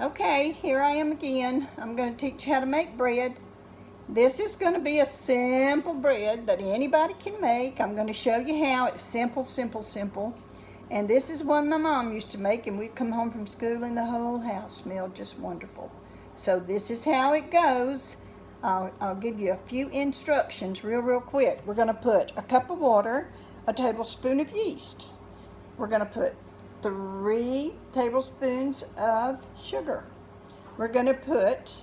Okay, here I am again. I'm going to teach you how to make bread. This is going to be a simple bread that anybody can make. I'm going to show you how. It's simple, simple, simple. And this is one my mom used to make, and we'd come home from school and the whole house smelled just wonderful. So this is how it goes. I'll give you a few instructions real quick. We're going to put a cup of water, a tablespoon of yeast. We're going to put 3 tablespoons of sugar. We're going to put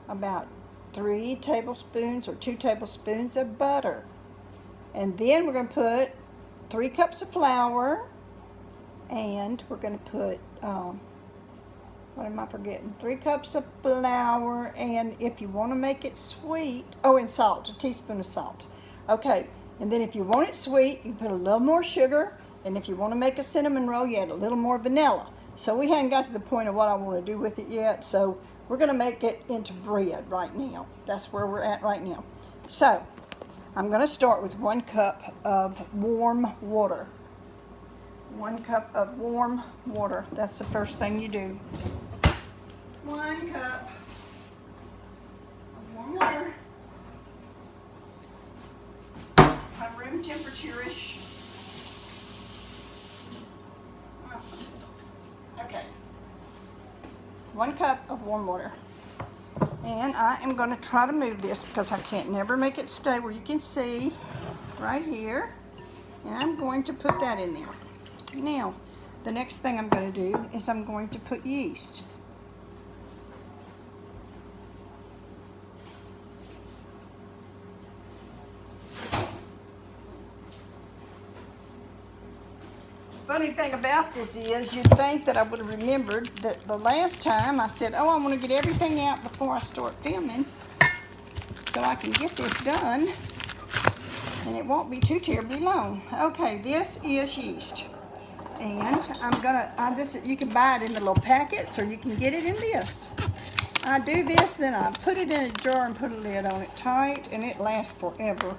about 3 tablespoons or 2 tablespoons of butter. And then we're going to put 3 cups of flour, and we're going to put, what am I forgetting? 3 cups of flour, and if you want to make it sweet, and salt, a teaspoon of salt. Okay, and then if you want it sweet, you put a little more sugar, and if you want to make a cinnamon roll, you add a little more vanilla. So we haven't got to the point of what I want to do with it yet, so we're going to make it into bread right now. That's where we're at right now. So I'm going to start with 1 cup of warm water. 1 cup of warm water. That's the first thing you do. 1 cup of warm water. Room temperature-ish. Okay. 1 cup of warm water. And I am going to try to move this because I can't never make it stay where you can see right here. And I'm going to put that in there. Now, the next thing I'm going to do is I'm going to put yeast. Funny thing about this is you'd think that I would have remembered that the last time I said, I want to get everything out before I start filming so I can get this done and it won't be too terribly long. Okay, this is yeast. And I'm gonna, you can buy it in the little packets or you can get it in this. I do this, then I put it in a jar and put a lid on it tight, and it lasts forever.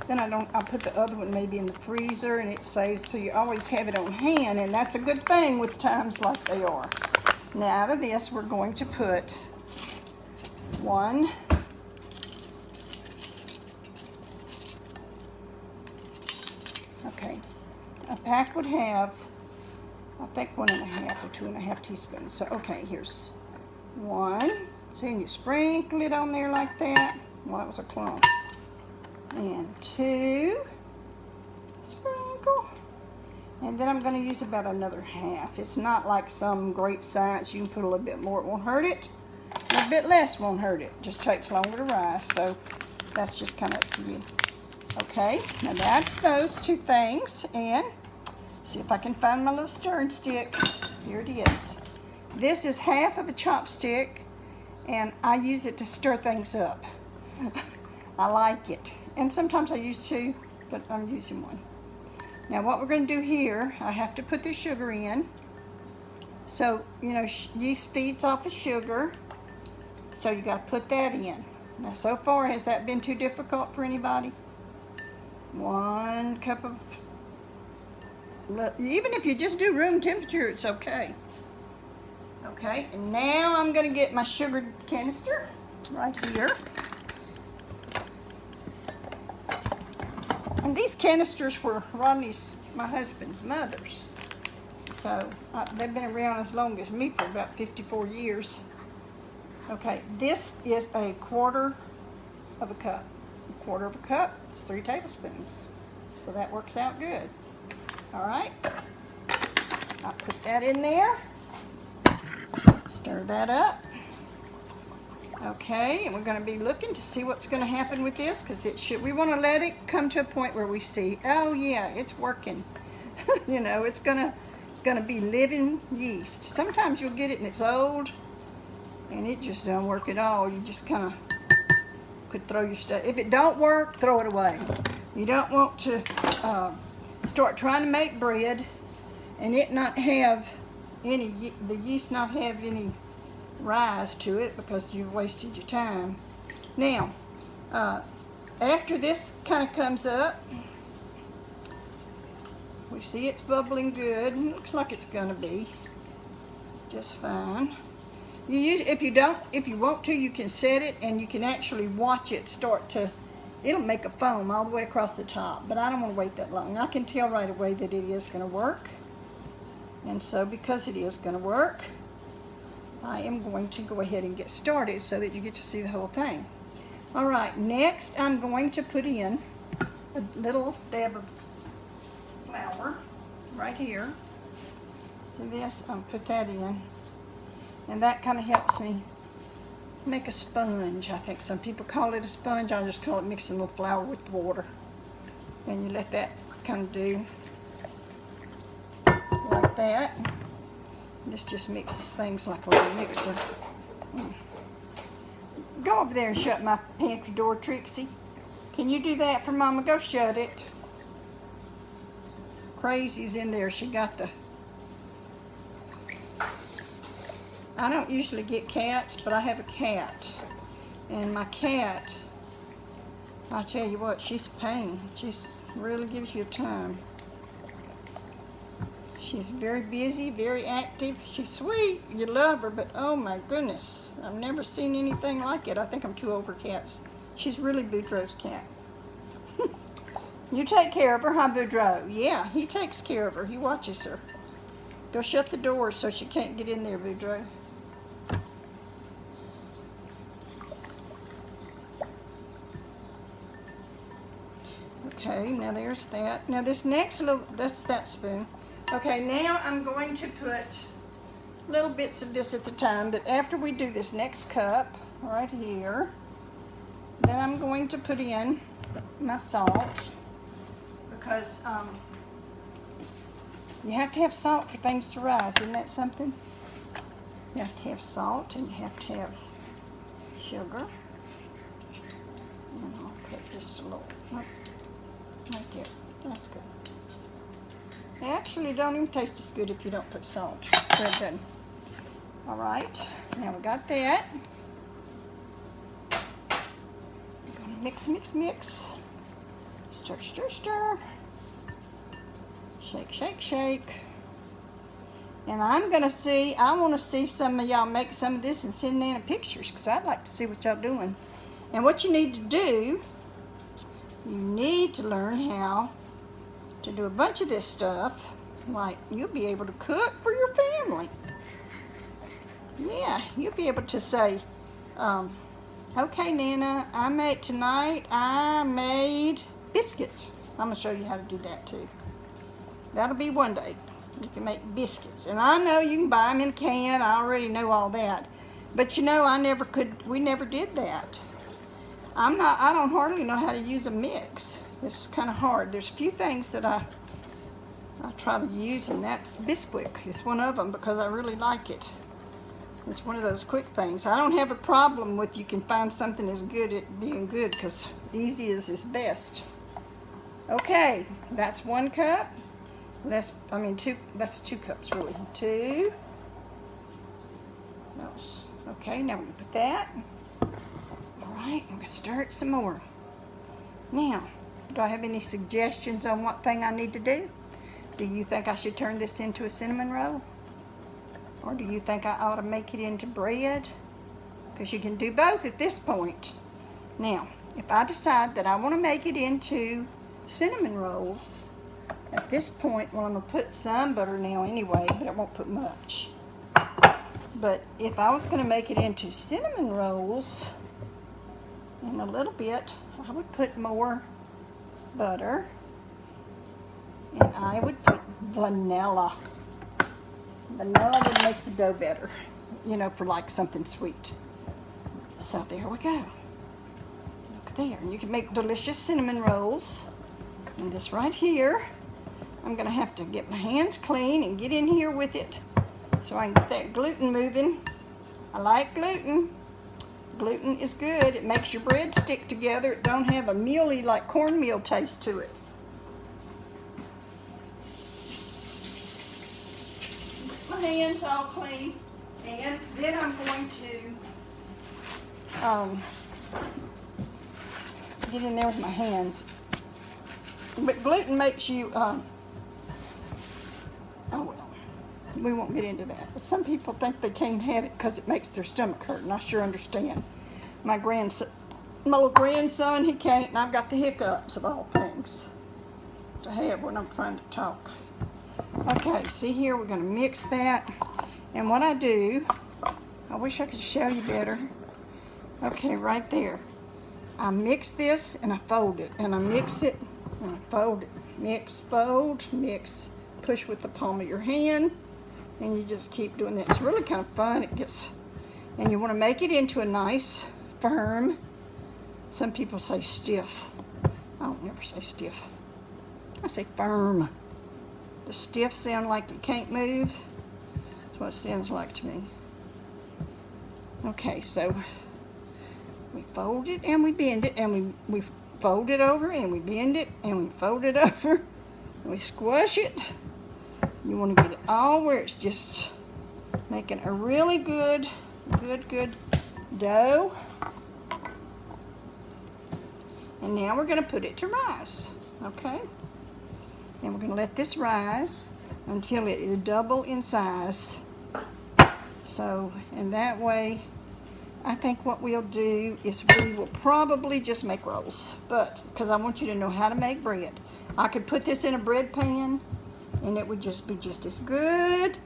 Then I put the other one maybe in the freezer, and it saves, so you always have it on hand, and that's a good thing with times like they are. Now out of this, we're going to put 1 a pack would have, I think 1.5 or 2.5 teaspoons. So okay, here's 1. See, and you sprinkle it on there like that. Well, that was a clump. And 2, sprinkle. And then I'm going to use about another half. It's not like some great science. You can put a little bit more, it won't hurt it. A little bit less won't hurt it. Just takes longer to rise, so that's just kind of up to you. Okay, now that's those 2 things, and see if I can find my little stirring stick. Here it is. This is half of a chopstick, and I use it to stir things up. I like it. And sometimes I use 2, but I'm using 1. Now what we're going to do here, I have to put the sugar in. So, you know, yeast feeds off of sugar. So you got to put that in. Now so far, has that been too difficult for anybody? 1 cup of, even if you just do room temperature, it's okay. Okay, and now I'm going to get my sugar canister right here. And these canisters were Rodney's, my husband's mother's. So they've been around as long as me for about 54 years. Okay, this is a 1/4 of a cup. 1/4 of a cup is 3 tablespoons. So that works out good. All right, I'll put that in there. Stir that up. Okay, and we're going to be looking to see what's going to happen with this, because we want to let it come to a point where we see, oh yeah, it's working. You know, it's gonna be living yeast. Sometimes you'll get it and it's old and it just don't work at all. You just kind of could throw your stuff. If it don't work, throw it away. You don't want to start trying to make bread and it not have any, the yeast not have any rise to it, because you've wasted your time. Now, after this kind of comes up, we see it's bubbling good, and it looks like it's going to be just fine. If you want to, you can set it and you can actually watch it start to, it'll make a foam all the way across the top, but I don't want to wait that long. I can tell right away that it is going to work. And so because it is going to work, I am going to go ahead and get started so that you get to see the whole thing. All right, next I'm going to put in a little dab of flour right here. See this? I'll put that in. And that kind of helps me make a sponge. I think some people call it a sponge. I just call it mixing a little flour with water. And you let that kind of do like that. This just mixes things like a little mixer. Go over there and shut my pantry door, Trixie. Can you do that for Mama? Go shut it. Crazy's in there. She got the... I don't usually get cats, but I have a cat. And my cat, I tell you what, she's a pain. She really gives you a time. She's very busy, very active. She's sweet. You love her, but oh my goodness. I've never seen anything like it. I think I'm too old for cats. She's really Boudreaux's cat. You take care of her, huh, Boudreaux? Yeah, he takes care of her. He watches her. Go shut the door so she can't get in there, Boudreaux. Okay, now there's that. Now this next little, that's that spoon. Okay, now I'm going to put little bits of this at the time, but after we do this next cup right here, then I'm going to put in my salt, because you have to have salt for things to rise. Isn't that something? You have to have salt and you have to have sugar. And I'll put just a little right there. That's good. They actually don't even taste as good if you don't put salt. So it doesn't. All right, now we got that. I'm gonna mix, mix, mix. Stir, stir, stir. Shake, shake, shake. And I'm gonna see, I wanna see some of y'all make some of this and send Nana pictures, because I'd like to see what y'all doing. And what you need to do, you need to learn how to do a bunch of this stuff. Like, you'll be able to cook for your family. Yeah, you'll be able to say, okay, Nana, tonight I made biscuits. I'm gonna show you how to do that too. That'll be one day. You can make biscuits. And I know you can buy them in a can. I already know all that. But you know, we never did that. I don't hardly know how to use a mix. It's kind of hard. There's a few things that I try to use, and that's Bisquick. It's one of them because I really like it. It's one of those quick things. I don't have a problem with you can find something as good at being good, because easy is best. Okay, that's 1 cup. That's 2 cups really. 2. Okay, now we put that. All right, I'm gonna stir it some more. Now, do I have any suggestions on what thing I need to do? Do you think I should turn this into a cinnamon roll? Or do you think I ought to make it into bread? Because you can do both at this point. Now, if I decide that I want to make it into cinnamon rolls, at this point, well, I'm going to put some butter now anyway, but I won't put much. But if I was going to make it into cinnamon rolls in a little bit, I would put more butter, and I would put vanilla. Vanilla would make the dough better, you know, for like something sweet. So there we go. Look there. And you can make delicious cinnamon rolls. And this right here, I'm going to have to get my hands clean and get in here with it so I can get that gluten moving. I like gluten. Gluten is good. It makes your bread stick together. It don't have a mealy, like cornmeal taste to it. My hands all clean, and then I'm going to get in there with my hands. But gluten makes you, oh well, we won't get into that. But some people think they can't have it because it makes their stomach hurt, and I sure understand. My little grandson, he can't, and I've got the hiccups of all things to have when I'm trying to talk. Okay, see here, we're gonna mix that. And what I do, I wish I could show you better. Okay, right there. I mix this and I fold it, and I mix it and I fold it. Mix, fold, mix, push with the palm of your hand, and you just keep doing that. It's really kind of fun. And you want to make it into a nice, firm, some people say stiff. I don't never say stiff. I say firm. Does stiff sound like you can't move? That's what it sounds like to me. Okay, so we fold it and we bend it, and we fold it over and we bend it and we fold it over and we squash it. You want to get it all where it's just making a really good dough. And now we're going to put it to rise, okay? And we're going to let this rise until it is double in size. So, and that way, I think what we'll do is we will probably just make rolls, but because I want you to know how to make bread. I could put this in a bread pan and it would just be just as good,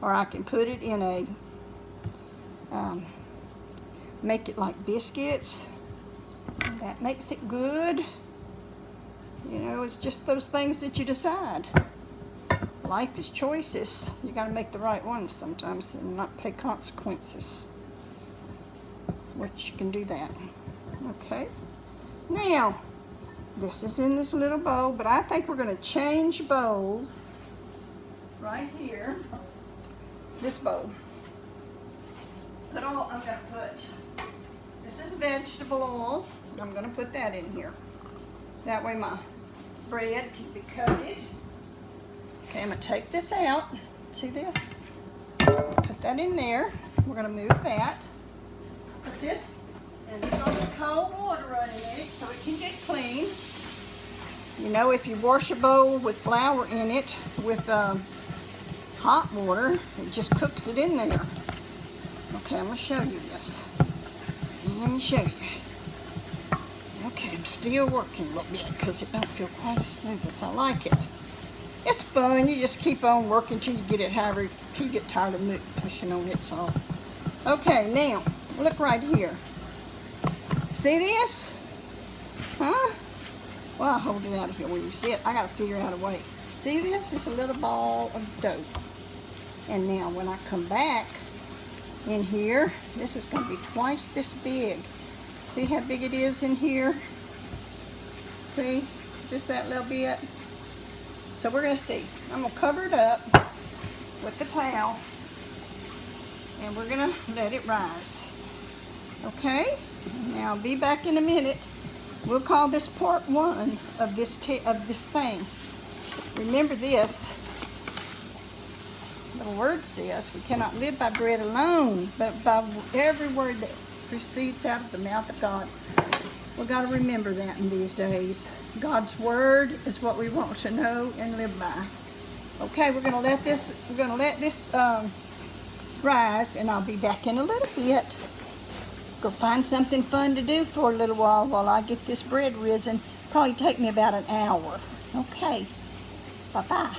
or I can put it in a, make it like biscuits. That makes it good. You know, it's just those things that you decide. Life is choices. You got to make the right ones sometimes and not pay consequences. Which you can do that. Okay. Now, this is in this little bowl, but I think we're going to change bowls right here. This bowl. I'm going to put, this is vegetable oil. I'm going to put that in here. That way my bread can be coated. Okay, I'm going to take this out. See this? Put that in there. We're going to move that. Put this and start with cold water running in it so it can get clean. You know, if you wash a bowl with flour in it with hot water, it just cooks it in there. Okay, I'm going to show you this. Let me show you. Okay, I'm still working a little bit because it don't feel quite as smooth as I like it. It's fun. You just keep on working till you get it however, till you get tired of pushing on it. So, okay, now look right here. See this? Huh? Well, I'll hold it out of here where you see it. I got to figure out a way. See this? It's a little ball of dough. And now when I come back in here, this is going to be twice this big. See how big it is in here? See? Just that little bit. So we're going to see. I'm going to cover it up with the towel. And we're going to let it rise. Okay? Now I'll be back in a minute. We'll call this part one of this thing. Remember this. The word says we cannot live by bread alone, but by every word that proceeds out of the mouth of God. We've got to remember that in these days. God's word is what we want to know and live by. Okay, we're going to let this. Rise, and I'll be back in a little bit. Go find something fun to do for a little while I get this bread risen. Probably take me about an hour. Okay, bye-bye.